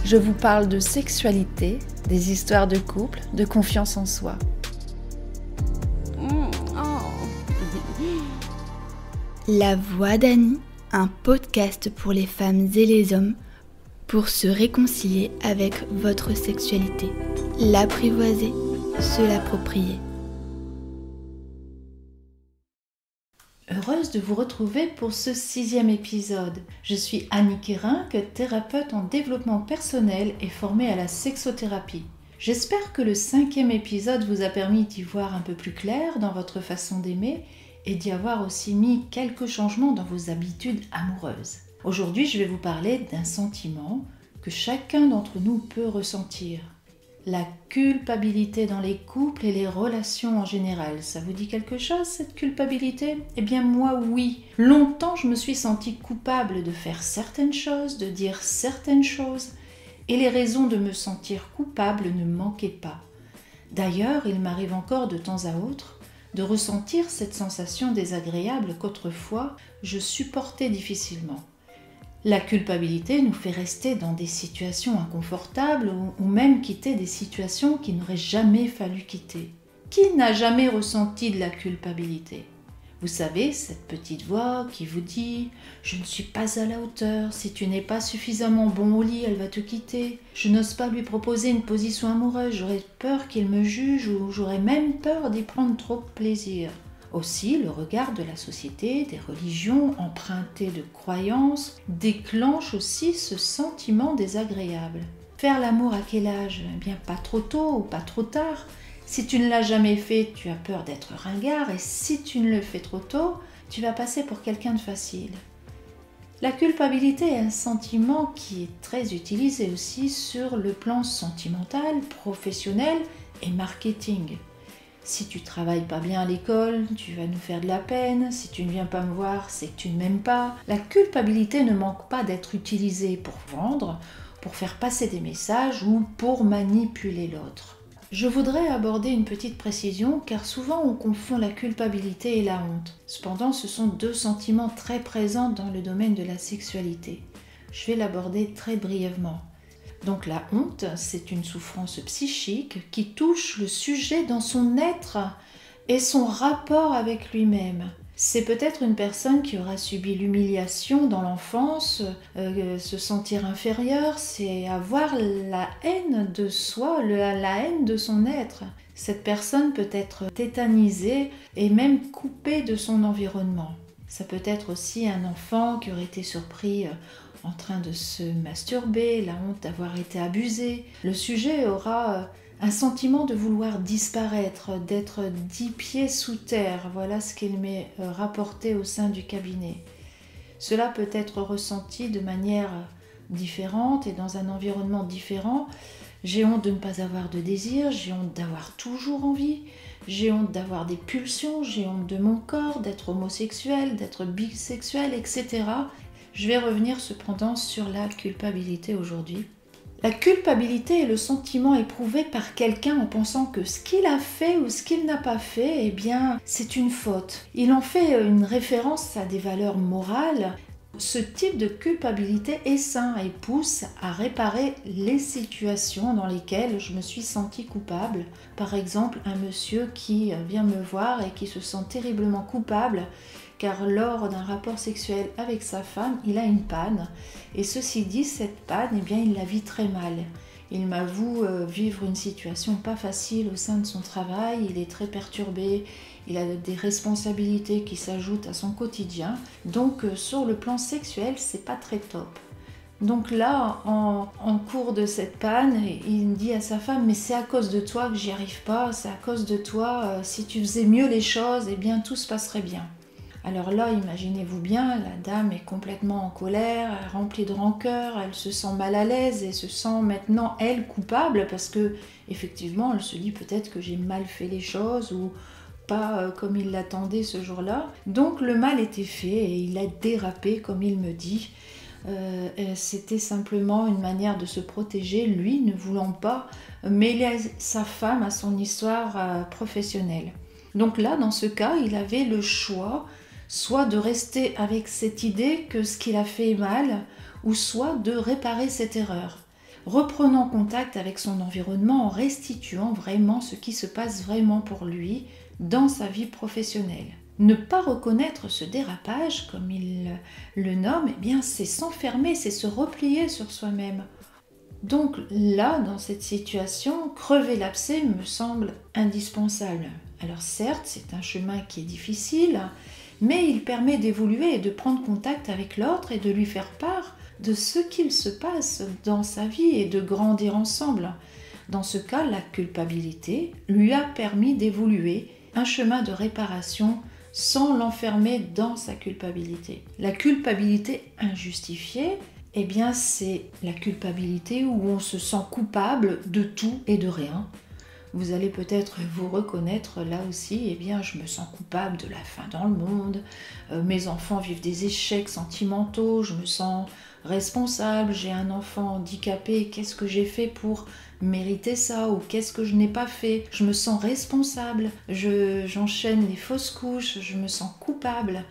Je vous parle de sexualité, des histoires de couple, de confiance en soi. La Voix d'Annie, un podcast pour les femmes et les hommes pour se réconcilier avec votre sexualité, l'apprivoiser, se l'approprier. Heureuse de vous retrouver pour ce 6e épisode. Je suis Annie Kérinck, thérapeute en développement personnel et formée à la sexothérapie. J'espère que le 5e épisode vous a permis d'y voir un peu plus clair dans votre façon d'aimer et d'y avoir aussi mis quelques changements dans vos habitudes amoureuses. Aujourd'hui, je vais vous parler d'un sentiment que chacun d'entre nous peut ressentir. La culpabilité dans les couples et les relations en général. Ça vous dit quelque chose, cette culpabilité ? Eh bien moi, oui. Longtemps, je me suis sentie coupable de faire certaines choses, de dire certaines choses, et les raisons de me sentir coupable ne manquaient pas. D'ailleurs, il m'arrive encore de temps à autre de ressentir cette sensation désagréable qu'autrefois je supportais difficilement. La culpabilité nous fait rester dans des situations inconfortables ou même quitter des situations qu'il n'aurait jamais fallu quitter. Qui n'a jamais ressenti de la culpabilité ? Vous savez, cette petite voix qui vous dit « Je ne suis pas à la hauteur, si tu n'es pas suffisamment bon au lit, elle va te quitter. Je n'ose pas lui proposer une position amoureuse, j'aurais peur qu'il me juge ou j'aurais même peur d'y prendre trop de plaisir. » Aussi, le regard de la société, des religions empruntées de croyances déclenche aussi ce sentiment désagréable. Faire l'amour à quel âge ? Eh bien, pas trop tôt ou pas trop tard. Si tu ne l'as jamais fait, tu as peur d'être ringard et si tu ne le fais trop tôt, tu vas passer pour quelqu'un de facile. La culpabilité est un sentiment qui est très utilisé aussi sur le plan sentimental, professionnel et marketing. Si tu travailles pas bien à l'école, tu vas nous faire de la peine. Si tu ne viens pas me voir, c'est que tu ne m'aimes pas. La culpabilité ne manque pas d'être utilisée pour vendre, pour faire passer des messages ou pour manipuler l'autre. Je voudrais aborder une petite précision car souvent on confond la culpabilité et la honte. Cependant, ce sont deux sentiments très présents dans le domaine de la sexualité. Je vais l'aborder très brièvement. Donc la honte, c'est une souffrance psychique qui touche le sujet dans son être et son rapport avec lui-même. C'est peut-être une personne qui aura subi l'humiliation dans l'enfance, se sentir inférieur, c'est avoir la haine de soi, la haine de son être. Cette personne peut être tétanisée et même coupée de son environnement. Ça peut être aussi un enfant qui aurait été surpris en train de se masturber, la honte d'avoir été abusé. Le sujet aura un sentiment de vouloir disparaître, d'être 10 pieds sous terre. Voilà ce qu'il m'est rapporté au sein du cabinet. Cela peut être ressenti de manière différente et dans un environnement différent. J'ai honte de ne pas avoir de désir, j'ai honte d'avoir toujours envie, j'ai honte d'avoir des pulsions, j'ai honte de mon corps, d'être homosexuel, d'être bisexuel, etc. Je vais revenir cependant sur la culpabilité aujourd'hui. La culpabilité est le sentiment éprouvé par quelqu'un en pensant que ce qu'il a fait ou ce qu'il n'a pas fait, eh bien, c'est une faute. Il en fait une référence à des valeurs morales. Ce type de culpabilité est sain et pousse à réparer les situations dans lesquelles je me suis sentie coupable. Par exemple, un monsieur qui vient me voir et qui se sent terriblement coupable car lors d'un rapport sexuel avec sa femme, il a une panne. Et ceci dit, cette panne, eh bien, il la vit très mal. Il m'avoue vivre une situation pas facile au sein de son travail, il est très perturbé, il a des responsabilités qui s'ajoutent à son quotidien. Donc sur le plan sexuel, c'est pas très top. Donc là, en cours de cette panne, il dit à sa femme « Mais c'est à cause de toi que j'y arrive pas, c'est à cause de toi, si tu faisais mieux les choses, eh bien tout se passerait bien. » Alors là, imaginez-vous bien, la dame est complètement en colère, remplie de rancœur, elle se sent mal à l'aise et se sent maintenant, elle, coupable parce que, effectivement, elle se dit peut-être que j'ai mal fait les choses ou pas comme il l'attendait ce jour-là. Donc le mal était fait et il a dérapé, comme il me dit. C'était simplement une manière de se protéger, lui ne voulant pas mêler sa femme à son histoire professionnelle. Donc là, dans ce cas, il avait le choix soit de rester avec cette idée que ce qu'il a fait est mal, ou soit de réparer cette erreur. reprenant contact avec son environnement en restituant vraiment ce qui se passe vraiment pour lui dans sa vie professionnelle. Ne pas reconnaître ce dérapage, comme il le nomme, eh bien c'est s'enfermer, c'est se replier sur soi-même. Donc là, dans cette situation, crever l'abcès me semble indispensable. Alors certes, c'est un chemin qui est difficile, mais il permet d'évoluer et de prendre contact avec l'autre et de lui faire part de ce qu'il se passe dans sa vie et de grandir ensemble. Dans ce cas, la culpabilité lui a permis d'évoluer un chemin de réparation sans l'enfermer dans sa culpabilité. La culpabilité injustifiée, eh bien c'est la culpabilité où on se sent coupable de tout et de rien. Vous allez peut-être vous reconnaître là aussi, eh bien je me sens coupable de la faim dans le monde, mes enfants vivent des échecs sentimentaux, je me sens responsable, j'ai un enfant handicapé, qu'est-ce que j'ai fait pour mériter ça ou qu'est-ce que je n'ai pas fait? Je me sens responsable, j'enchaîne les fausses couches, je me sens coupable.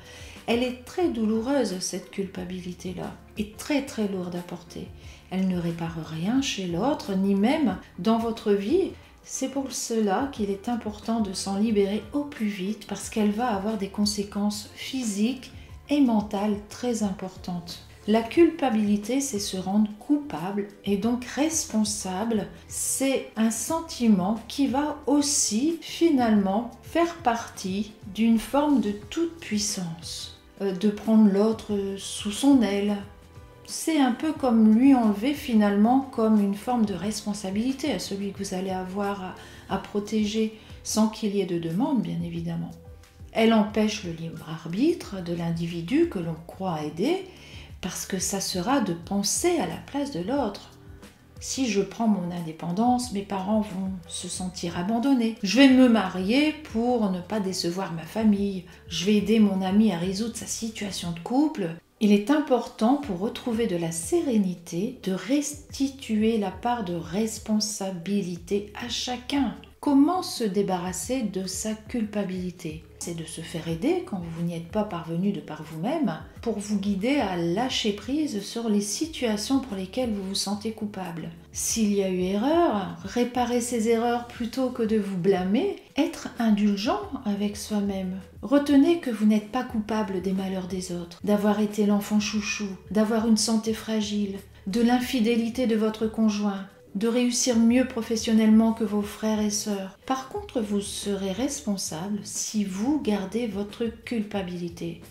Elle est très douloureuse cette culpabilité-là et très très lourde à porter. Elle ne répare rien chez l'autre ni même dans votre vie. C'est pour cela qu'il est important de s'en libérer au plus vite parce qu'elle va avoir des conséquences physiques et mentales très importantes. La culpabilité, c'est se rendre coupable et donc responsable. C'est un sentiment qui va aussi finalement faire partie d'une forme de toute puissance, de prendre l'autre sous son aile. C'est un peu comme lui enlever finalement comme une forme de responsabilité à celui que vous allez avoir à protéger sans qu'il y ait de demande, bien évidemment. Elle empêche le libre arbitre de l'individu que l'on croit aider parce que ça sera de penser à la place de l'autre. Si je prends mon indépendance, mes parents vont se sentir abandonnés. Je vais me marier pour ne pas décevoir ma famille. Je vais aider mon ami à résoudre sa situation de couple. Il est important pour retrouver de la sérénité de restituer la part de responsabilité à chacun. Comment se débarrasser de sa culpabilité? C'est de se faire aider quand vous n'y êtes pas parvenu de par vous-même pour vous guider à lâcher prise sur les situations pour lesquelles vous vous sentez coupable. S'il y a eu erreur, réparer ces erreurs plutôt que de vous blâmer, être indulgent avec soi-même. Retenez que vous n'êtes pas coupable des malheurs des autres, d'avoir été l'enfant chouchou, d'avoir une santé fragile, de l'infidélité de votre conjoint, de réussir mieux professionnellement que vos frères et sœurs. Par contre, vous serez responsable si vous gardez votre culpabilité.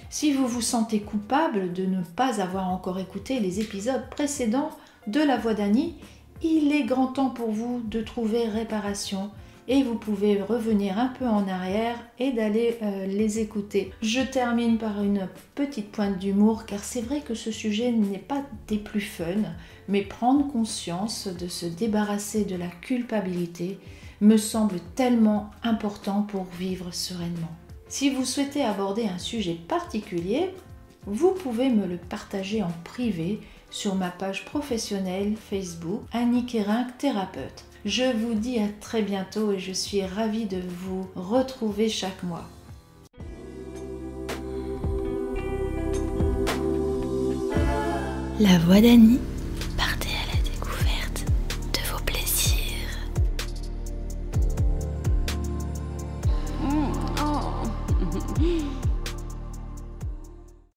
Si vous vous sentez coupable de ne pas avoir encore écouté les épisodes précédents de La Voix d'Annie, il est grand temps pour vous de trouver réparation et vous pouvez revenir un peu en arrière et d'aller les écouter. Je termine par une petite pointe d'humour car c'est vrai que ce sujet n'est pas des plus fun, mais prendre conscience de se débarrasser de la culpabilité me semble tellement important pour vivre sereinement. Si vous souhaitez aborder un sujet particulier, vous pouvez me le partager en privé sur ma page professionnelle Facebook Annie Kérin, thérapeute. Je vous dis à très bientôt et je suis ravie de vous retrouver chaque mois. La Voix d'Annie, partez à la découverte de vos plaisirs. Oh.